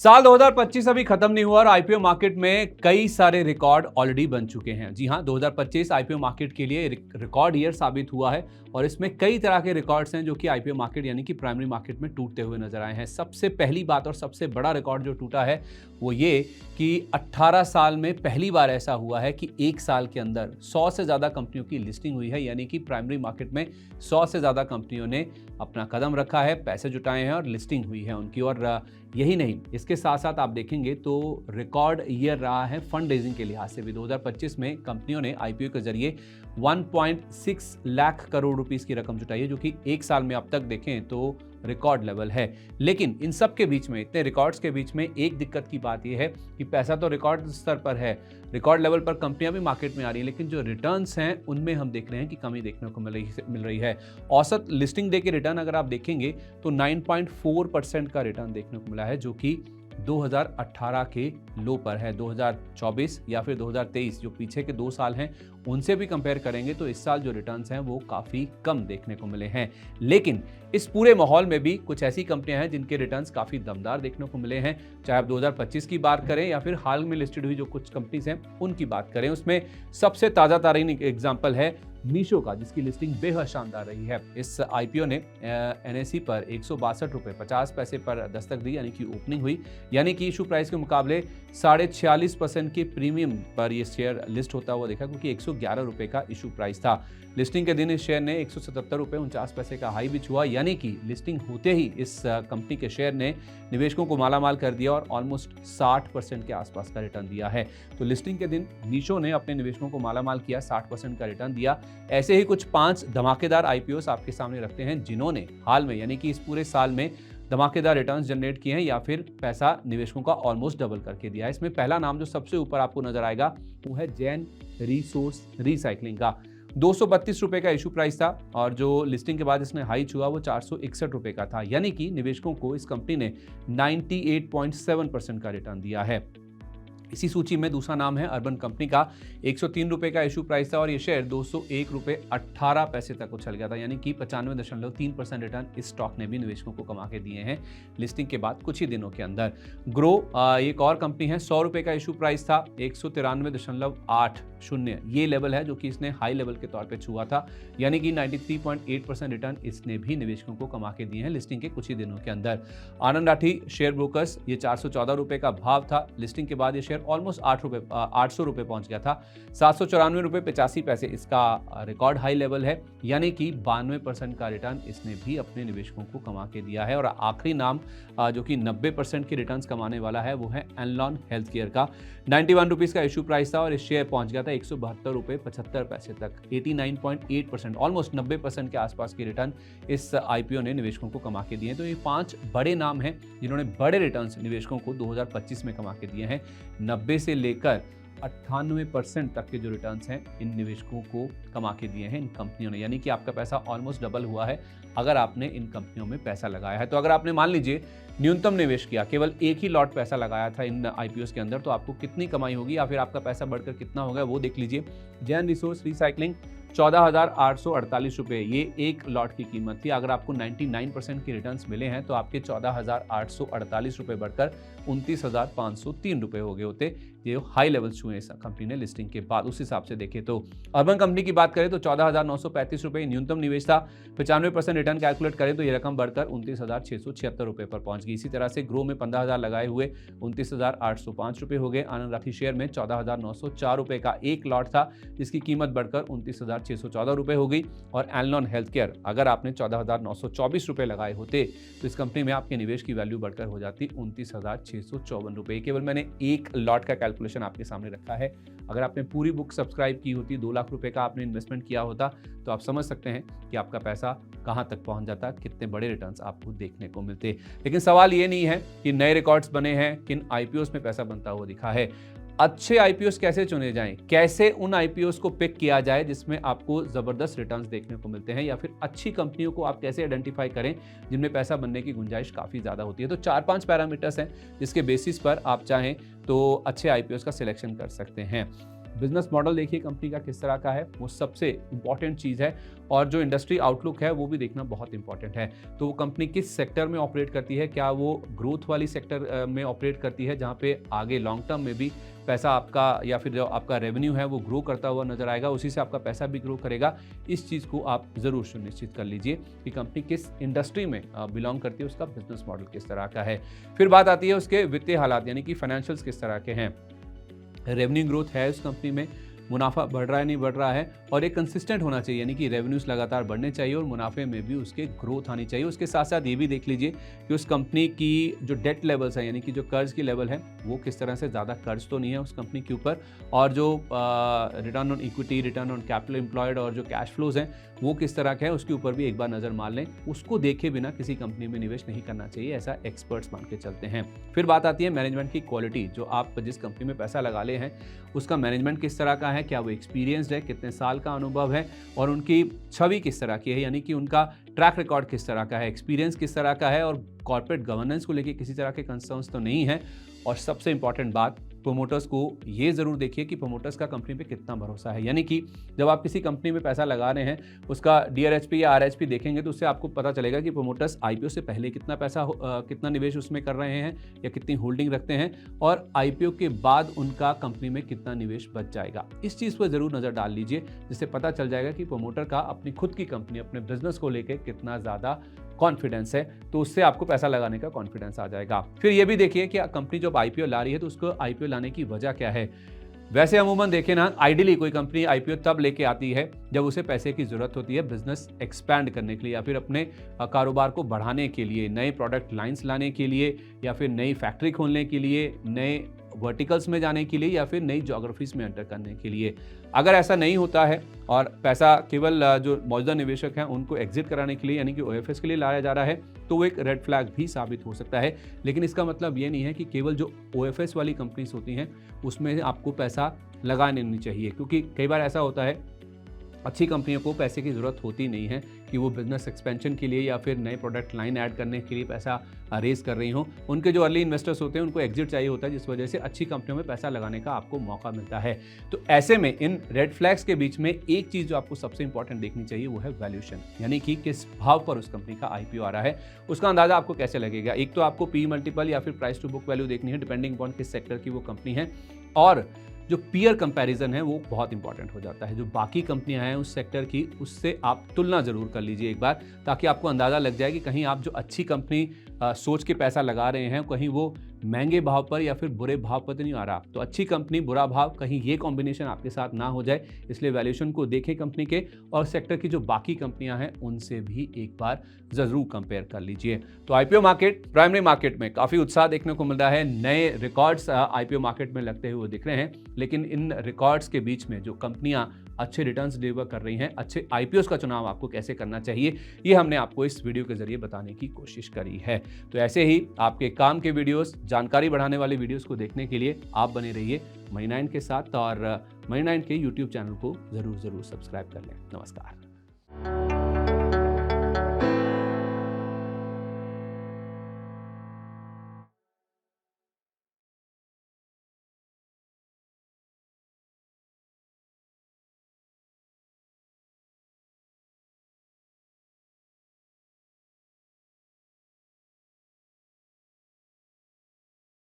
साल 2025 अभी खत्म नहीं हुआ और आईपीओ मार्केट में कई सारे रिकॉर्ड ऑलरेडी बन चुके हैं। जी हां, 2025 आईपीओ मार्केट के लिए रिकॉर्ड ईयर साबित हुआ है और इसमें कई तरह के रिकॉर्ड्स हैं जो कि आईपीओ मार्केट यानी कि प्राइमरी मार्केट में टूटते हुए नजर आए हैं। सबसे पहली बात और सबसे बड़ा रिकॉर्ड जो टूटा है वो ये कि 18 साल में पहली बार ऐसा हुआ है कि एक साल के अंदर 100 से ज़्यादा कंपनियों की लिस्टिंग हुई है, यानी कि प्राइमरी मार्केट में 100 से ज़्यादा कंपनियों ने अपना कदम रखा है, पैसे जुटाए हैं और लिस्टिंग हुई है उनकी। और यही नहीं, इसके साथ साथ आप देखेंगे तो रिकॉर्ड ईयर रहा है फंड रेजिंग के लिहाज से भी। 2025 में कंपनियों ने आईपीओ के जरिए 1.6 लाख करोड़ रुपीस की रकम जुटाई है, जो कि एक साल में अब तक देखें तो रिकॉर्ड लेवल है। लेकिन इन सब के बीच में, इतने रिकॉर्ड्स के बीच में एक दिक्कत की बात यह है कि पैसा तो रिकॉर्ड स्तर पर है, रिकॉर्ड लेवल पर कंपनियां भी मार्केट में आ रही हैं, लेकिन जो रिटर्न्स हैं उनमें हम देख रहे हैं कि कमी देखने को मिल रही है। औसत लिस्टिंग डे के रिटर्न अगर आप देखेंगे तो 9.4% का रिटर्न देखने को मिला है, जो कि 2018 के लो पर है। 2024 या फिर 2023 जो पीछे के 2 साल हैं उनसे भी कंपेयर करेंगे तो इस साल जो रिटर्न्स हैं वो काफ़ी कम देखने को मिले हैं। लेकिन इस पूरे माहौल में भी कुछ ऐसी कंपनियां हैं जिनके रिटर्न्स काफ़ी दमदार देखने को मिले हैं। चाहे आप 2025 की बात करें या फिर हाल में लिस्टेड हुई जो कुछ कंपनीज हैं उनकी बात करें, उसमें सबसे ताज़ा तरीन एग्जाम्पल है मीशो का, जिसकी लिस्टिंग बेहद शानदार रही है। इस आईपीओ ने एनएसई पर 162 रुपये 50 पैसे पर दस्तक दी, यानी कि ओपनिंग हुई, यानी कि इशू प्राइस के मुकाबले 46.5% के प्रीमियम पर यह शेयर लिस्ट होता हुआ देखा, क्योंकि 111 रुपये का इशू प्राइस था। लिस्टिंग के दिन इस शेयर ने 177 रुपये 49 पैसे का हाई भी छुआ, यानी कि लिस्टिंग होते ही इस कंपनी के शेयर ने निवेशकों को मालामाल कर दिया और ऑलमोस्ट 60% के आसपास का रिटर्न दिया है। तो लिस्टिंग के दिन मीशो ने अपने निवेशकों को मालामाल किया, 60% का रिटर्न दिया। ऐसे ही कुछ 5 धमाकेदार आईपीओस आपके सामने रखते हैं जिन्होंने हाल में, यानी कि इस पूरे साल में धमाकेदार रिटर्न्स जनरेट किए हैं या फिर पैसा निवेशकों का ऑलमोस्ट डबल करके दिया है। इसमें पहला नाम जो सबसे ऊपर आपको नजर आएगा वो है जैन रिसोर्स रिसाइकलिंग का। 232 रुपये का इशू प्राइस था और जो लिस्टिंग के बाद इसने हाई छुआ वो 461 रुपये का था, यानी कि निवेशकों को इस कंपनी ने 98.7% का रिटर्न दिया है। इसी सूची में दूसरा नाम है अर्बन कंपनी का। 103 रुपये का इशू प्राइस था और ये शेयर 201 रुपये 18 पैसे तक उछल गया था, यानी कि 95.3% रिटर्न इस स्टॉक ने भी निवेशकों को कमा के दिए हैं लिस्टिंग के बाद कुछ ही दिनों के अंदर। ग्रो एक और कंपनी है, 100 रुपये का इशू प्राइस था, 193.80 ये लेवल है जो कि इसने हाई लेवल के तौर पर छुआ था, यानी कि 93.8% रिटर्न इसने भी निवेशकों को कमा के दिए हैं लिस्टिंग के कुछ ही दिनों के अंदर। आनंद राठी शेयर ब्रोकर्स, ये 414 रुपये का भाव था, लिस्टिंग के बाद ये शेयर ऑलमोस्ट 800 रुपये पहुंच गया था। 794 रुपये 85 पैसे इसका रिकॉर्ड हाई लेवल है, यानी कि 92% का रिटर्न इसने भी अपने निवेशकों को कमा के दिया है। और आखिरी नाम जो कि 90% के रिटर्न्स कमाने वाला है वो है एनलॉन हेल्थ केयर का। 91 रुपीज़ का इशू प्राइस था और इस शेयर पहुंच गया था 172 रुपये 75 पैसे तक। 89.8% ऑलमोस्ट 90% के आसपास की रिटर्न इस आईपीओ ने निवेशकों को कमा के दिए। तो ये 5 बड़े नाम हैं जिन्होंने बड़े रिटर्न्स निवेशकों को 2025 में कमा के दिए हैं। 90 से लेकर 98% तक के जो रिटर्न्स हैं इन निवेशकों को कमा के दिए हैं इन कंपनियों ने, यानी कि आपका पैसा ऑलमोस्ट डबल हुआ है अगर आपने इन कंपनियों में पैसा लगाया है। तो अगर आपने मान लीजिए न्यूनतम निवेश किया, केवल एक ही लॉट पैसा लगाया था इन आईपीओस के अंदर, तो आपको कितनी कमाई होगी या फिर आपका पैसा बढ़कर कितना होगा वो देख लीजिए। जैन रिसोर्स रिसाइकलिंग 14,848 रुपये ये एक लॉट की कीमत थी। अगर आपको 99% के रिटर्न्स मिले हैं तो आपके 14,848 रुपये बढ़कर 29,503 रुपये हो गए होते। ये हाई लेवल छुए इस कंपनी ने लिस्टिंग के बाद। उस हिसाब से देखें तो अर्बन कंपनी की बात करें तो 14,935 रुपये न्यूनतम निवेश था। 95% रिटर्न कैलकुलेट करें तो ये रकम बढ़कर 29,676 रुपये पर पहुंच गई। इसी तरह से ग्रो में 15,000 लगाए हुए 29,805 रुपये हो गए। आनंद राठी शेयर में 14,904 रुपये का एक लॉट था जिसकी कीमत बढ़कर 29,614 रुपये हो गई। और एनलॉन हेल्थ केयर, अगर आपने 14,924 रुपये लगाए होते तो इस कंपनी में आपके निवेश की वैल्यू बढ़कर हो जाती 29,654 रुपये। केवल मैंने एक लॉट का कैलकुलेशन आपके सामने रखा है। अगर आपने पूरी बुक सब्सक्राइब की होती, 2 लाख रुपए का आपने इन्वेस्टमेंट किया होता, तो आप समझ सकते हैं कि आपका पैसा कहां तक पहुंच जाता, कितने बड़े रिटर्न्स आपको देखने को मिलते। लेकिन सवाल ये नहीं है कि नए रिकॉर्ड्स बने हैं, किन आईपीओस में पैसा बनता हुआ दिखा है। अच्छे आईपीओस कैसे चुने जाएं, कैसे उन आईपीओस को पिक किया जाए जिसमें आपको जबरदस्त रिटर्न्स देखने को मिलते हैं, या फिर अच्छी कंपनियों को आप कैसे आइडेंटिफाई करें जिनमें पैसा बनने की गुंजाइश काफ़ी ज़्यादा होती है। तो 4-5 पैरामीटर्स हैं जिसके बेसिस पर आप चाहें तो अच्छे आईपीओस का सिलेक्शन कर सकते हैं। बिजनेस मॉडल देखिए कंपनी का किस तरह का है, वो सबसे इंपॉर्टेंट चीज़ है। और जो इंडस्ट्री आउटलुक है वो भी देखना बहुत इंपॉर्टेंट है। तो वो कंपनी किस सेक्टर में ऑपरेट करती है, क्या वो ग्रोथ वाली सेक्टर में ऑपरेट करती है जहाँ पे आगे लॉन्ग टर्म में भी पैसा आपका या फिर जो आपका रेवेन्यू है वो ग्रो करता हुआ नजर आएगा, उसी से आपका पैसा भी ग्रो करेगा। इस चीज़ को आप ज़रूर सुनिश्चित कर लीजिए कि कंपनी किस इंडस्ट्री में बिलोंग करती है, उसका बिजनेस मॉडल किस तरह का है। फिर बात आती है उसके वित्तीय हालात, यानी कि फाइनेंशियल्स किस तरह के हैं। रेवेन्यू ग्रोथ है उस कंपनी में, मुनाफा बढ़ रहा है नहीं बढ़ रहा है, और एक कंसिस्टेंट होना चाहिए, यानी कि रेवेन्यूज लगातार बढ़ने चाहिए और मुनाफे में भी उसके ग्रोथ आनी चाहिए। उसके साथ साथ ये भी देख लीजिए कि उस कंपनी की जो डेट लेवल्स है, यानी कि जो कर्ज की लेवल है, वो किस तरह से ज़्यादा कर्ज तो नहीं है उस कंपनी के ऊपर, और जो return on equity, return on capital employed और जो कैश फ्लोज हैं वो किस तरह के हैं, उसके ऊपर भी एक बार नज़र मार लें। उसको देखे बिना किसी कंपनी में निवेश नहीं करना चाहिए, ऐसा एक्सपर्ट्स मान के चलते हैं। फिर बात आती है मैनेजमेंट की क्वालिटी, जो आप जिस कंपनी में पैसा लगा ले हैं उसका मैनेजमेंट किस तरह का है, क्या वो एक्सपीरियंस्ड है, कितने साल का अनुभव है, और उनकी छवि किस तरह की है, यानी कि उनका ट्रैक रिकॉर्ड किस तरह का है, एक्सपीरियंस किस तरह का है, और कॉर्पोरेट गवर्नेंस को लेके किसी तरह के कंसर्न्स तो नहीं है। और सबसे इंपॉर्टेंट बात, प्रोमोटर्स को ये ज़रूर देखिए कि प्रोमोटर्स का कंपनी पे कितना भरोसा है, यानी कि जब आप किसी कंपनी में पैसा लगा रहे हैं उसका DRHP या RHP देखेंगे तो उससे आपको पता चलेगा कि प्रोमोटर्स IPO से पहले कितना पैसा कितना निवेश उसमें कर रहे हैं या कितनी होल्डिंग रखते हैं, और IPO के बाद उनका कंपनी में कितना निवेश बच जाएगा। इस चीज़ पर ज़रूर नज़र डाल लीजिए, जिससे पता चल जाएगा कि प्रोमोटर का अपनी खुद की कंपनी, अपने बिजनेस को लेकर कितना ज़्यादा कॉन्फिडेंस है, तो उससे आपको पैसा लगाने का कॉन्फिडेंस आ जाएगा। फिर ये भी देखिए कि कंपनी जब IPO ला रही है तो उसको IPO लाने की वजह क्या है। वैसे अमूमन देखें ना, आइडियली कोई कंपनी IPO तब लेके आती है जब उसे पैसे की ज़रूरत होती है बिजनेस एक्सपैंड करने के लिए, या फिर अपने कारोबार को बढ़ाने के लिए, नए प्रोडक्ट लाइंस लाने के लिए, या फिर नई फैक्ट्री खोलने के लिए, नए वर्टिकल्स में जाने के लिए, या फिर नई ज्योग्राफीज में एंटर करने के लिए। अगर ऐसा नहीं होता है और पैसा केवल जो मौजूदा निवेशक हैं उनको एग्जिट कराने के लिए, यानी कि OFS के लिए लाया जा रहा है, तो वो एक रेड फ्लैग भी साबित हो सकता है। लेकिन इसका मतलब ये नहीं है कि केवल जो OFS वाली कंपनीज होती हैं उसमें आपको पैसा लगाने नहीं चाहिए, क्योंकि कई बार ऐसा होता है अच्छी कंपनियों को पैसे की ज़रूरत होती नहीं है कि वो बिजनेस एक्सपेंशन के लिए या फिर नए प्रोडक्ट लाइन ऐड करने के लिए पैसा रेज कर रही हों। उनके जो अर्ली इन्वेस्टर्स होते हैं उनको एग्जिट चाहिए होता है, जिस वजह से अच्छी कंपनियों में पैसा लगाने का आपको मौका मिलता है। तो ऐसे में इन रेड फ्लैग्स के बीच में एक चीज़ जो आपको सबसे इंपॉर्टेंट देखनी चाहिए वो है वैल्यूएशन, यानी कि किस भाव पर उस कंपनी का IPO आ रहा है, उसका अंदाजा आपको कैसे लगेगा। एक तो आपको PE मल्टीपल या फिर प्राइस टू बुक वैल्यू देखनी है, डिपेंडिंग अपॉन किस सेक्टर की वो कंपनी है, और जो पीयर कंपैरिजन है वो बहुत इंपॉर्टेंट हो जाता है। जो बाकी कंपनियां हैं उस सेक्टर की, उससे आप तुलना ज़रूर कर लीजिए एक बार, ताकि आपको अंदाज़ा लग जाए कि कहीं आप जो अच्छी कंपनी सोच के पैसा लगा रहे हैं कहीं वो महंगे भाव पर या फिर बुरे भाव पर तो नहीं आ रहा। तो अच्छी कंपनी बुरा भाव, कहीं ये कॉम्बिनेशन आपके साथ ना हो जाए, इसलिए वैल्यूएशन को देखें कंपनी के, और सेक्टर की जो बाकी कंपनियां हैं उनसे भी एक बार ज़रूर कंपेयर कर लीजिए। तो IPO मार्केट, प्राइमरी मार्केट में काफ़ी उत्साह देखने को मिल रहा है, नए रिकॉर्ड्स IPO मार्केट में लगते हुए दिख रहे हैं, लेकिन इन रिकॉर्ड्स के बीच में जो कंपनियां अच्छे रिटर्न्स डिलीवर कर रही हैं, अच्छे IPOs का चुनाव आपको कैसे करना चाहिए, ये हमने आपको इस वीडियो के जरिए बताने की कोशिश करी है। तो ऐसे ही आपके काम के वीडियोस, जानकारी बढ़ाने वाले वीडियोस को देखने के लिए आप बने रहिए मनी 9 के साथ, और मनी 9 के YouTube चैनल को ज़रूर सब्सक्राइब कर लें। नमस्कार।